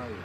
قريب.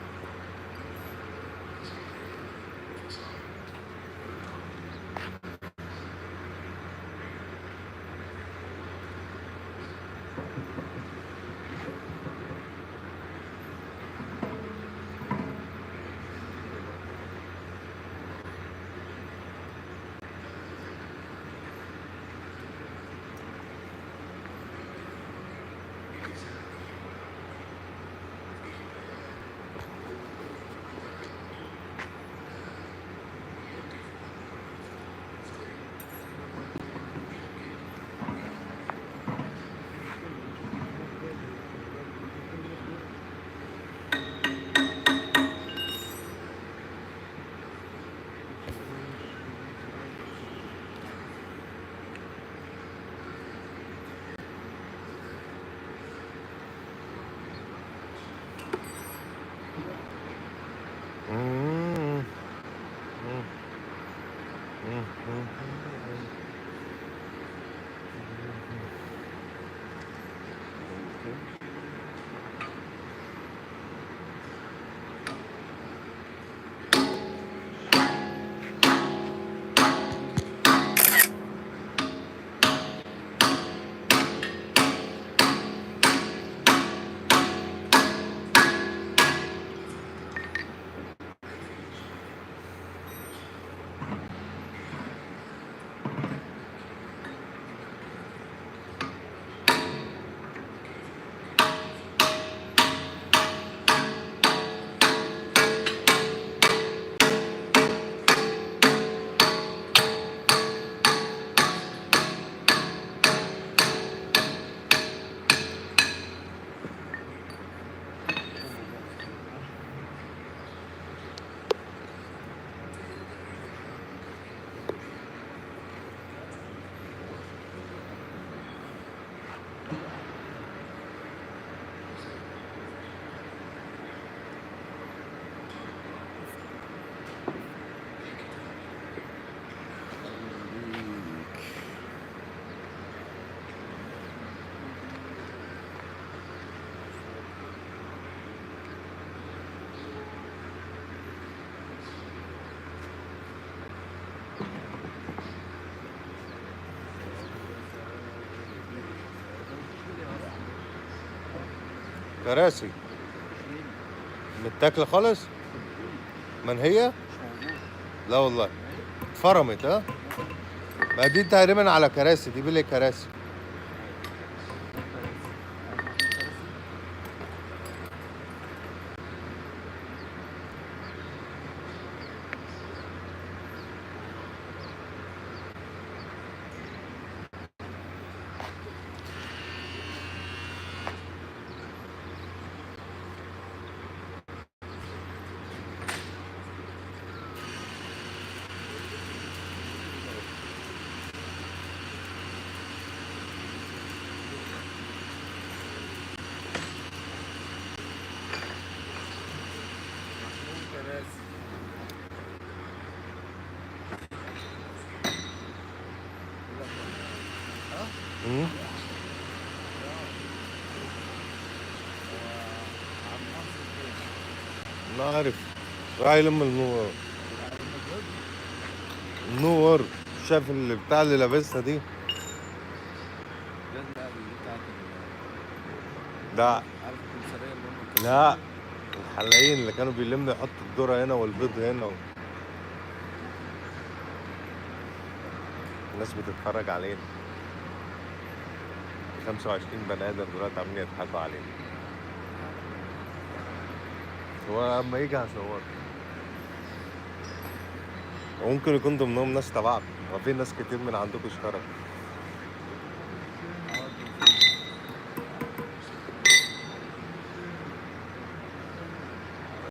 كراسي متاكله خالص. من هي؟ لا والله اتفرمت. ها ما دي تقريبا على كراسي، دي بلي كراسي. ما عارف، راح يلم النور. النور شاف اللي بتاع اللي لابسها دي. لا لا، الحلاقين اللي كانوا بيلموا يحطوا الذرة هنا والبيض هنا الناس بتتفرج علينا. 25 بني ادم دلوقتي عاملين يضحكوا علينا. هو اما يجي هصور، وممكن يكون ضمنهم ناس تبعنا. وفي ناس كتير من عندكم اشتركوا.